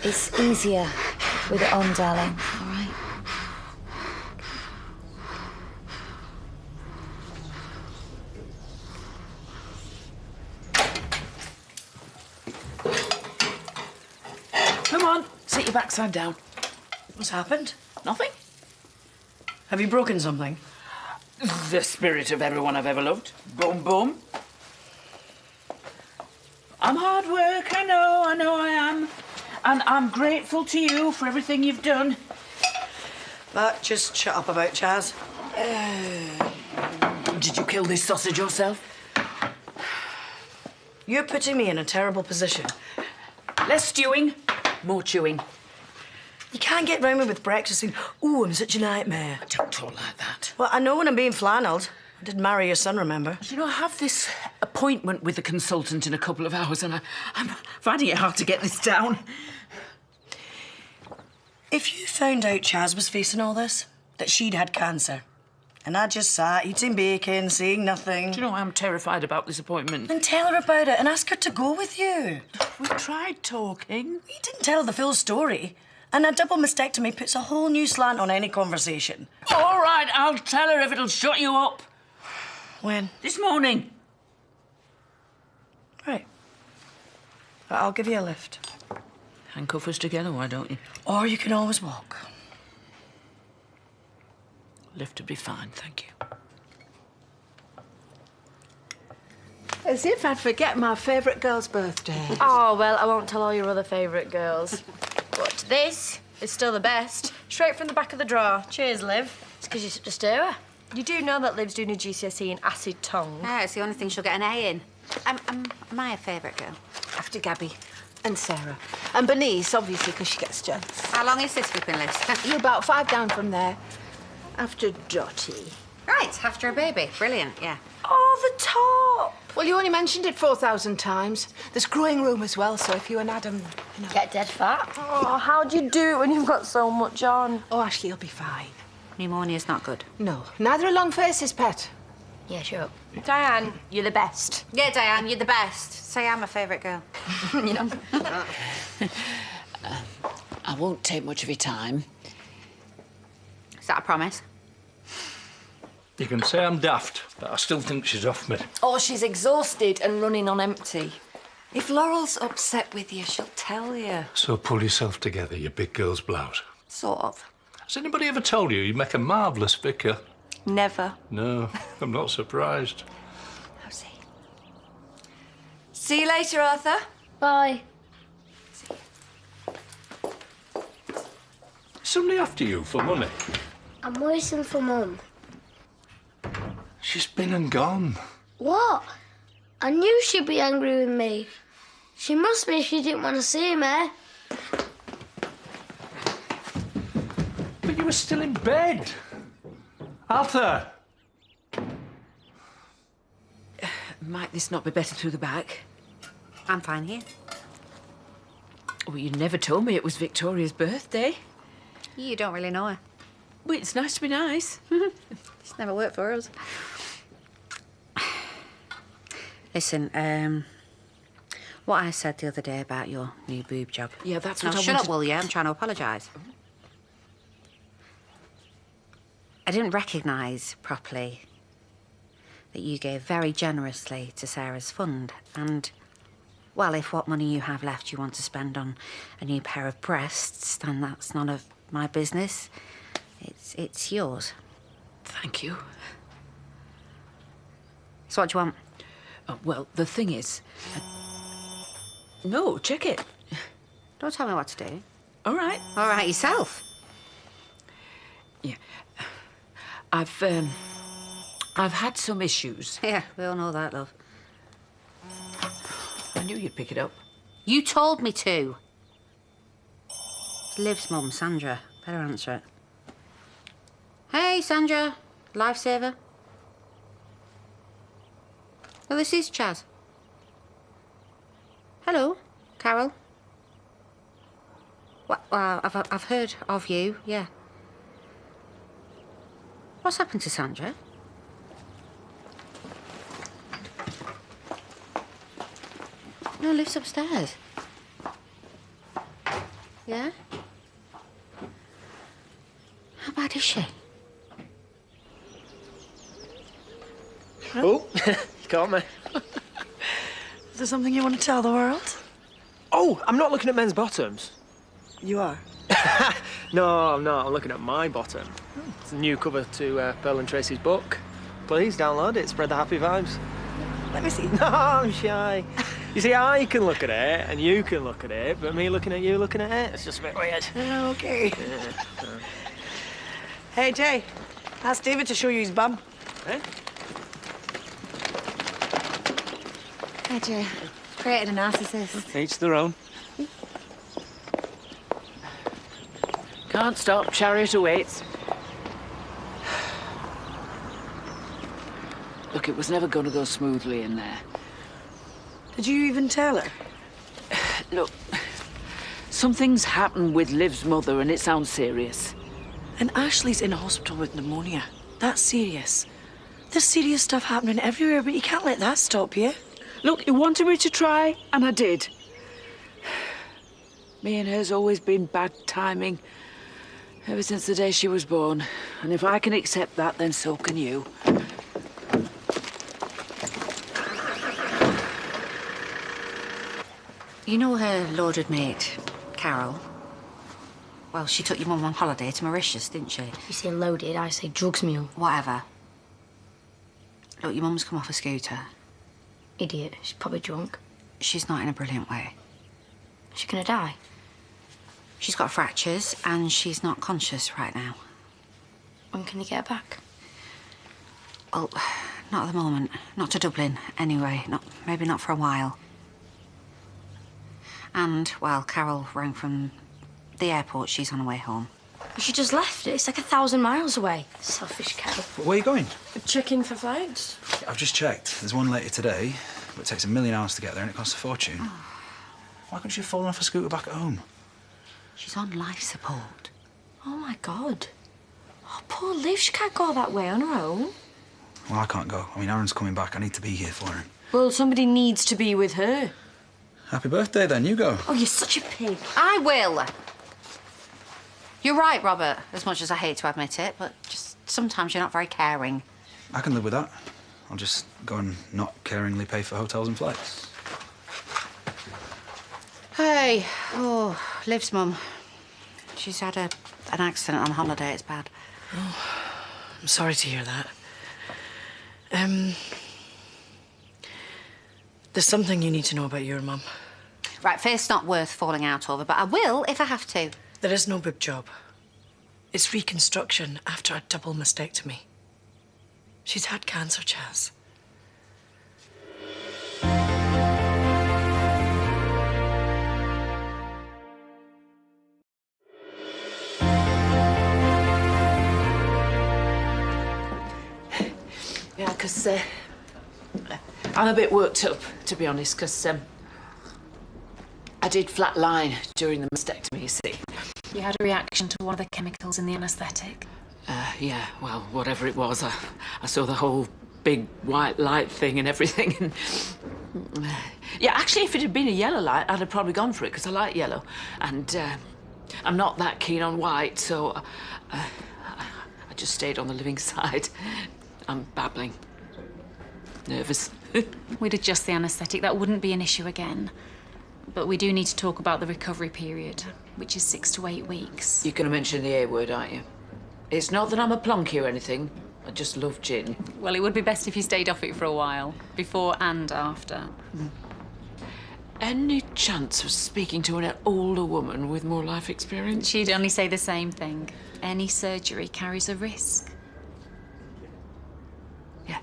It's easier with it on, darling. All right. Come on, sit your backside down. What's happened? Nothing. Have you broken something? The spirit of everyone I've ever loved. Boom, boom. I'm hard work, I know I am. And I'm grateful to you for everything you've done. But just shut up about Chaz. Did you kill this sausage yourself? You're putting me in a terrible position. Less stewing, more chewing. You can't get round me with breakfast saying, "Ooh, I'm such a nightmare." I don't talk like that. Well, I know when I'm being flannelled. I did marry your son, remember? You know, I have this appointment with a consultant in a couple of hours and I'm finding it hard to get this down. If you found out Chaz was facing all this, that she'd had cancer, and I just sat eating bacon, saying nothing... Do you know, I'm terrified about this appointment. Then tell her about it and ask her to go with you. We tried talking. You didn't tell her the full story. And a double mastectomy puts a whole new slant on any conversation. All right, I'll tell her if it'll shut you up. When? This morning. Right. I'll give you a lift. Handcuff us together, why don't you? Or you can always walk. Lift would be fine, thank you. As if I'd forget my favourite girl's birthday. Oh, well, I won't tell all your other favourite girls. But this is still the best. Straight from the back of the drawer. Cheers, Liv. It's because you're such a stirrer. You do know that Liv's doing a GCSE in acid tongue. Yeah, it's the only thing she'll get an A in. Am I a favourite girl? After Gabby and Sarah. And Bernice, obviously, because she gets jealous. How long is this flipping list? You're about 5 down from there. After Dottie. Right, after a baby. Brilliant, yeah. Oh, the top! Well, you only mentioned it 4,000 times. There's growing room as well, so if you and Adam, you know... Get dead fat. Oh, how'd you do it when you've got so much on? Oh, Ashley, you'll be fine. Pneumonia's not good. No, neither are long faces, pet. Yeah, shut up. Diane, you're the best. Yeah, Diane, you're the best. Say I'm a favourite girl. You know? I won't take much of your time. Is that a promise? You can say I'm daft, but I still think she's off me. Oh, she's exhausted and running on empty. If Laurel's upset with you, she'll tell you. So pull yourself together, you big girl's blouse. Sort of. Has anybody ever told you make a marvellous vicar? Never. No, I'm not surprised. I'll see. See you later, Arthur. Bye. Is somebody after you for money? I'm waiting for Mum. She's been and gone. What? I knew she'd be angry with me. She must be if she didn't want to see me. But you were still in bed. Arthur! Might this not be better through the back? I'm fine here. Well, you never told me it was Victoria's birthday. You don't really know her. Well, it's nice to be nice. It's never worked for us. Listen, what I said the other day about your new boob job. Yeah, that's Now, what I shut wanted... up, will you? I'm trying to apologise. I didn't recognise properly that you gave very generously to Sarah's fund. And, well, if what money you have left you want to spend on a new pair of breasts, then that's none of my business. It's yours. Thank you. So what do you want? Well, the thing is... No, check it. Don't tell me what to do. All right. All right, yourself. Yeah. I've had some issues. Yeah, we all know that, love. I knew you'd pick it up. You told me to. It's Liv's mum, Sandra. Better answer it. Hey, Sandra. Lifesaver. Well, this is Chaz. Hello, Carol. Well, I've heard of you, yeah. What's happened to Sandra? No, Liv's upstairs. Yeah? How bad is she? Oh, you caught me. Is there something you want to tell the world? Oh, I'm not looking at men's bottoms. You are. No, I'm not. I'm looking at my bottom. It's a new cover to Pearl and Tracy's book. Please download it. Spread the happy vibes. Let me see. No, I'm shy. You see, I can look at it and you can look at it, but me looking at you looking at it, it's just a bit weird. Okay. Hey, Jay. Ask David to show you his bum. Eh? Hey, Jay. Created a narcissist. Each their own. Can't stop, chariot awaits. Look, it was never going to go smoothly in there. Did you even tell her? Look, something's happened with Liv's mother and it sounds serious. And Ashley's in hospital with pneumonia. That's serious. There's serious stuff happening everywhere, but you can't let that stop you. Look, you wanted me to try, and I did. Me and her's always been bad timing, ever since the day she was born. And if I can accept that, then so can you. You know her lauded mate, Carol? Well, she took your mum on holiday to Mauritius, didn't she? You say loaded, I say drugs mule. Whatever. Look, your mum's come off a scooter. Idiot, she's probably drunk. She's not in a brilliant way. Is she gonna die? She's got fractures and she's not conscious right now. When can you get her back? Well, not at the moment. Not to Dublin, anyway. Maybe not for a while. And, well, Carol rang from the airport. She's on her way home. She just left it. It's like 1,000 miles away. Selfish cow. Where are you going? Checking for flights. I've just checked. There's one later today, but it takes 1,000,000 hours to get there and it costs a fortune. Why couldn't she have fallen off a scooter back at home? She's on life support. Oh, my God. Oh, poor Liv. She can't go that way on her own. Well, I can't go. I mean, Aaron's coming back. I need to be here for him. Well, somebody needs to be with her. Happy birthday, then. You go. Oh, you're such a pig. I will. You're right, Robert, as much as I hate to admit it, but just sometimes you're not very caring. I can live with that. I'll just go and not caringly pay for hotels and flights. Hey, oh, Liv's mum. She's had an accident on holiday. It's bad. Oh, I'm sorry to hear that. There's something you need to know about your mum. Right, first, not worth falling out over, but I will if I have to. There is no boob job. It's reconstruction after a double mastectomy. She's had cancer, Chaz. Yeah, because I'm a bit worked up, to be honest, because I did flat line during the mastectomy, you see. You had a reaction to one of the chemicals in the anaesthetic? Yeah, well, whatever it was, I saw the whole big white light thing and everything. And yeah, actually, if it had been a yellow light, I'd have probably gone for it, because I like yellow. And I'm not that keen on white, so I just stayed on the living side. I'm babbling. Nervous. We'd adjust the anaesthetic. That wouldn't be an issue again. But we do need to talk about the recovery period, which is 6 to 8 weeks. You're going to mention the A word, aren't you? It's not that I'm a plonky or anything. I just love gin. Well, it would be best if you stayed off it for a while, before and after. any chance of speaking to an older woman with more life experience? She'd only say the same thing. Any surgery carries a risk. Yeah.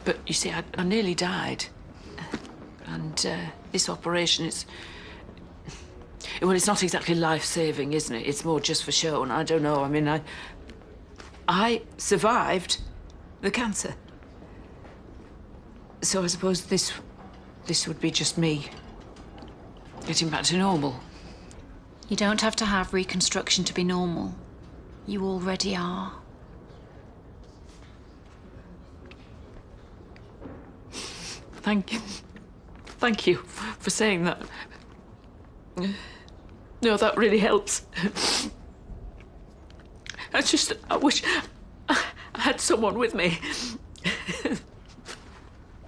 But you see, I nearly died. And this operation, well, it's not exactly life-saving, isn't it? It's more just for show, and I don't know. I mean, I survived the cancer. So I suppose this would be just me getting back to normal. You don't have to have reconstruction to be normal. You already are. Thank you. Thank you for saying that. No, that really helps. I wish I had someone with me.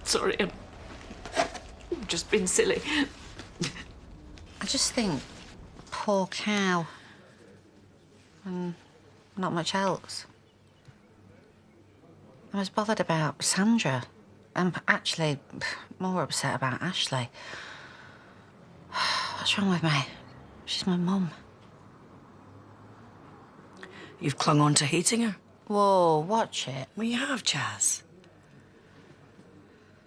Sorry, I've just been silly. I just think, poor cow. And not much else. I was bothered about Sandra. I'm actually more upset about Ashley. What's wrong with me? She's my mum. You've clung on to hating her. Whoa, watch it. Well, you have, Chaz.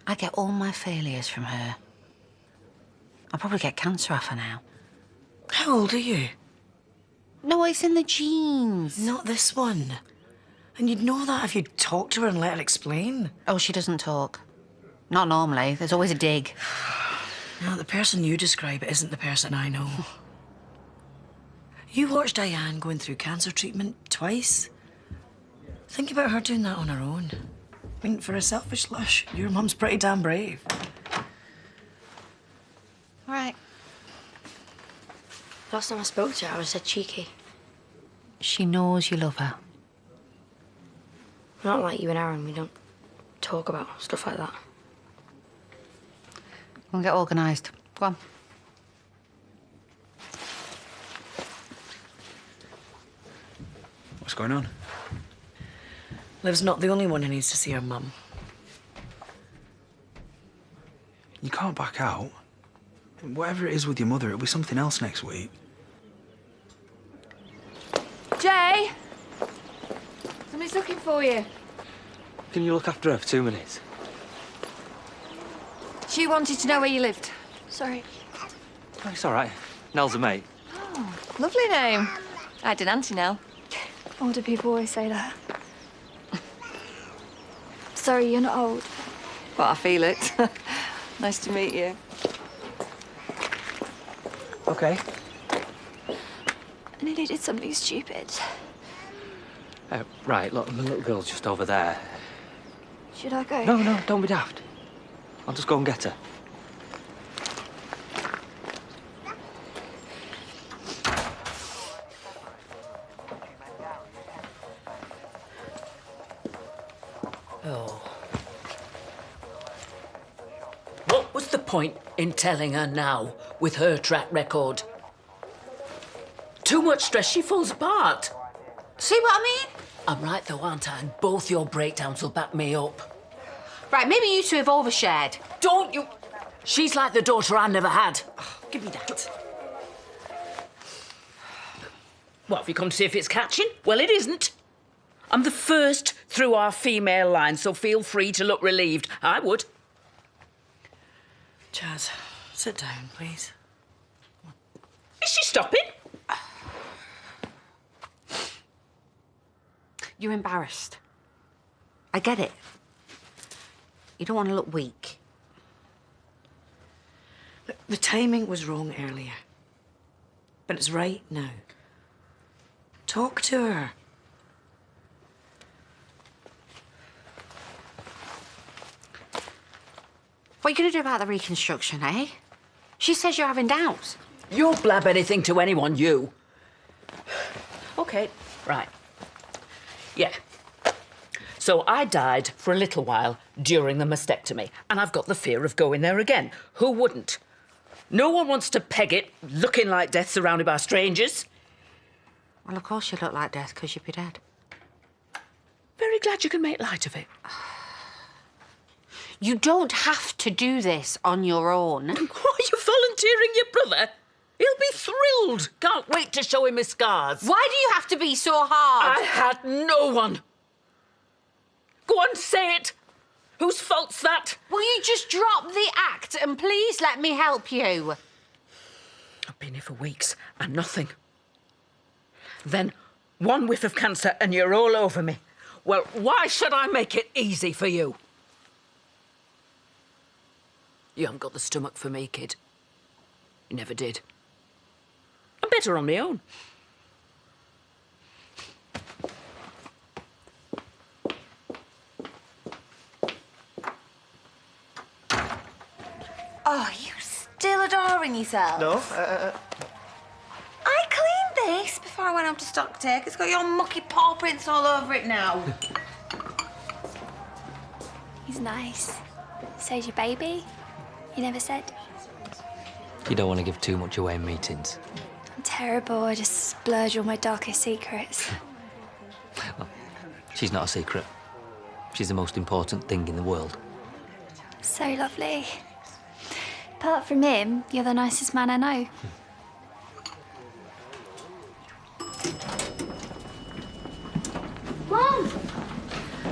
I get all my failures from her. I'll probably get cancer off her now. How old are you? No, it's in the genes. Not this one. And you'd know that if you'd talked to her and let her explain. Oh, she doesn't talk. Not normally. There's always a dig. No, the person you describe isn't the person I know. You watched Diane going through cancer treatment twice. Think about her doing that on her own. I mean, for a selfish lush, your mum's pretty damn brave. All right. Last time I spoke to her, I was dead cheeky. She knows you love her. Not like you and Aaron, we don't talk about stuff like that. We'll get organised. Go on. What's going on? Liv's not the only one who needs to see her mum. You can't back out. Whatever it is with your mother, it'll be something else next week. Jay! Somebody's looking for you. Can you look after her for 2 minutes? She wanted to know where you lived. Sorry. Oh, it's all right. Nell's a mate. Oh, lovely name. I had an auntie Nell. Older people always say that. Sorry, you're not old. But I feel it. Nice to meet you. OK. I nearly did something stupid. Right, look, the little girl's just over there. Should I go? No, don't be daft. I'll just go and get her. Oh. What was the point in telling her now, with her track record? Too much stress, she falls apart. See what I mean? I'm right, though, aren't I? And both your breakdowns will back me up. Right, maybe you two have overshared. Don't you... She's like the daughter I never had. Oh, give me that. What, have you come to see if it's catching? Well, it isn't. I'm the first through our female line, so feel free to look relieved. I would. Chaz, sit down, please. Is she stopping? You're embarrassed. I get it. You don't want to look weak. The timing was wrong earlier. But it's right now. Talk to her. What are you going to do about the reconstruction, eh? She says you're having doubts. You'll blab anything to anyone, you. OK, right. Yeah. So I died for a little while during the mastectomy, and I've got the fear of going there again. Who wouldn't? No one wants to peg it, looking like death surrounded by strangers. Well, of course you look like death, because you'd be dead. Very glad you can make light of it. You don't have to do this on your own. Why are you volunteering your brother? He'll be thrilled. Can't wait to show him his scars. Why do you have to be so hard? I had no one. Go on, say it. Whose fault's that? Will you just drop the act and please let me help you? I've been here for weeks and nothing. Then one whiff of cancer and you're all over me. Well, why should I make it easy for you? You haven't got the stomach for me, kid. You never did. I'm better on my own. Oh, you still adoring yourself? No, I cleaned this before I went up to stock take. It's got your mucky paw prints all over it now. He's nice. So's your baby. You never said. You don't want to give too much away in meetings. I'm terrible. I just splurge all my darkest secrets. Well, she's not a secret. She's the most important thing in the world. So lovely. Apart from him, you're the nicest man I know. Mom!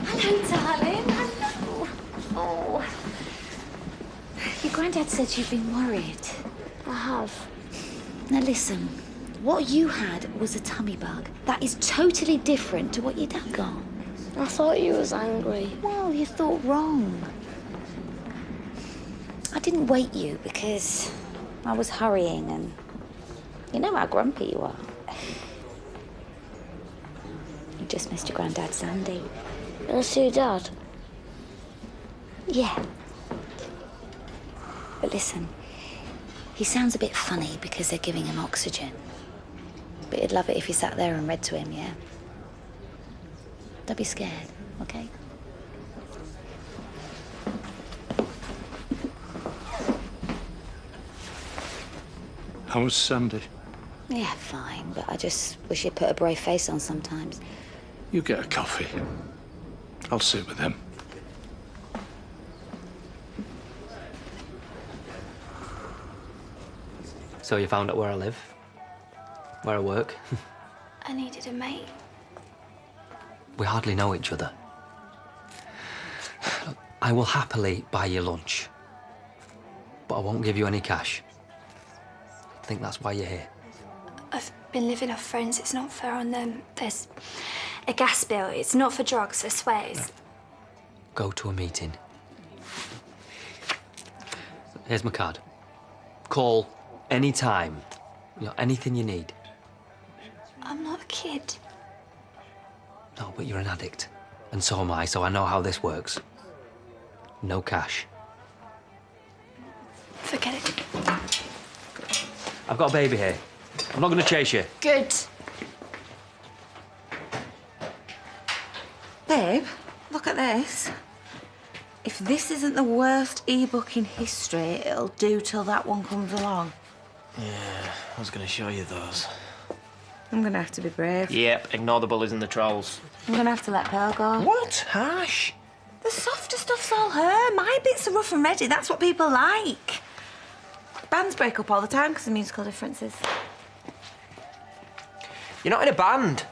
Hello, darling. Hello. Oh. Your granddad said you've been worried. I have. Now listen, what you had was a tummy bug. That is totally different to what your dad got. I thought you was angry. Well, you thought wrong. I didn't wake you because I was hurrying and you know how grumpy you are. You just missed your granddad, Sandy. I see your dad. Yeah. But listen, he sounds a bit funny because they're giving him oxygen. But he'd love it if you sat there and read to him, yeah? Don't be scared, okay? How was Sandy? Yeah, fine, but I just wish he'd put a brave face on sometimes. You get a coffee. I'll sit with him. So you found out where I live? Where I work? I needed a mate. We hardly know each other. Look, I will happily buy you lunch, but I won't give you any cash. I think that's why you're here. I've been living off friends. It's not fair on them. There's a gas bill. It's not for drugs, I swear. It's... Go to a meeting. Here's my card. Call any time. You know, anything you need. I'm not a kid. No, but you're an addict. And so am I, so I know how this works. No cash. Forget it. I've got a baby here. I'm not going to chase you. Good. Babe, look at this. If this isn't the worst ebook in history, it'll do till that one comes along. Yeah, I was going to show you those. I'm going to have to be brave. Yep, ignore the bullies and the trolls. I'm going to have to let Pearl go. What? Harsh? The softer stuff's all her. My bits are rough and ready. That's what people like. Bands break up all the time because of musical differences. You're not in a band.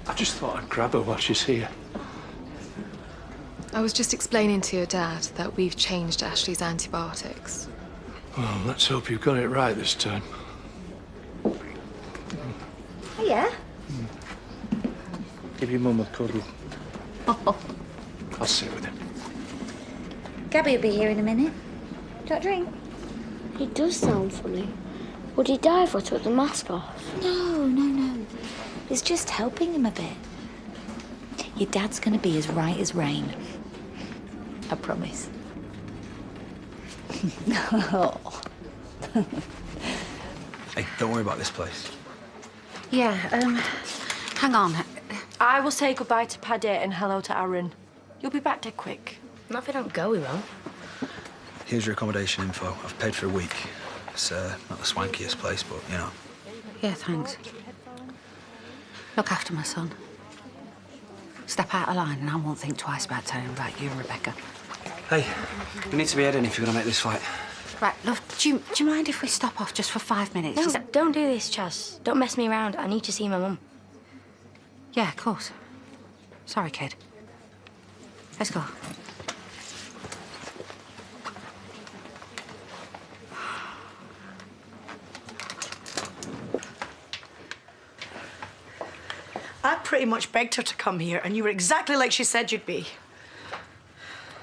I just thought I'd grab her while she's here. I was just explaining to your dad that we've changed Ashley's antibiotics. Well, let's hope you got it right this time. Oh, yeah? Give your mum a cuddle. I'll sit with him. Gabby will be here in a minute. Got a drink? He does sound funny. Would he die if I took the mask off? No, no, no. It's just helping him a bit. Your dad's gonna be as right as rain. I promise. Oh. Hey, don't worry about this place. Yeah, hang on. I will say goodbye to Paddy and hello to Aaron. You'll be back dead quick. Not if we don't go, we won't. Here's your accommodation info. I've paid for a week. It's not the swankiest place, but, you know. Yeah, thanks. Look after my son. Step out of line and I won't think twice about telling him about you and Rebecca. Hey, we need to be heading if you're going to make this flight. Right, love, do you mind if we stop off just for 5 minutes? No, don't do this, Chas. Don't mess me around. I need to see my mum. Yeah, of course. Sorry, kid. Let's go. I pretty much begged her to come here, and you were exactly like she said you'd be.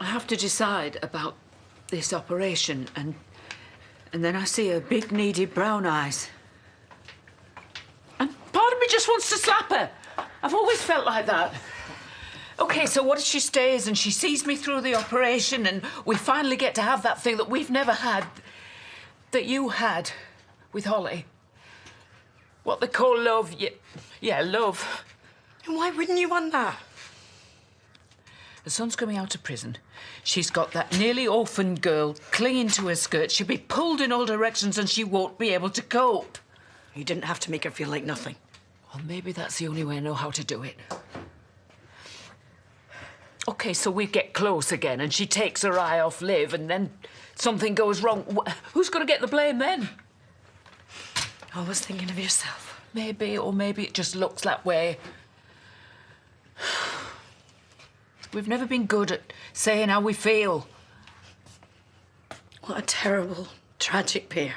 I have to decide about this operation, and then I see her big, needy brown eyes. And part of me just wants to slap her. I've always felt like that. OK, so what if she stays and she sees me through the operation and we finally get to have that thing that we've never had, that you had with Holly? What they call love, yeah, love. And why wouldn't you want that? The son's coming out of prison. She's got that nearly orphaned girl clinging to her skirt. She'll be pulled in all directions and she won't be able to cope. You didn't have to make her feel like nothing. Well, maybe that's the only way I know how to do it. OK, so we get close again and she takes her eye off Liv and then something goes wrong. Who's going to get the blame then? Always thinking of yourself. Maybe, or maybe it just looks that way. We've never been good at saying how we feel. What a terrible, tragic pair.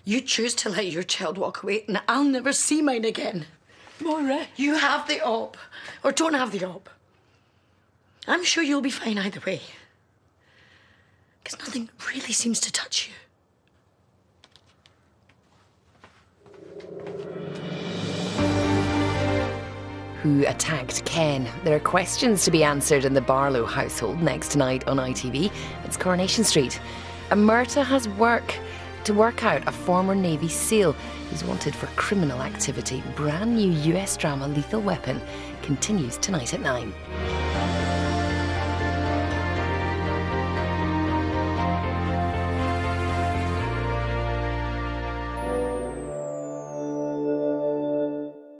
You choose to let your child walk away and I'll never see mine again. Moira. You have the op, or don't have the op. I'm sure you'll be fine either way. Because nothing really seems to touch you. Who attacked Ken? There are questions to be answered in the Barlow household next tonight on ITV. It's Coronation Street. Omerta has work to work out a former Navy SEAL who's wanted for criminal activity. Brand new US drama Lethal Weapon continues tonight at 9.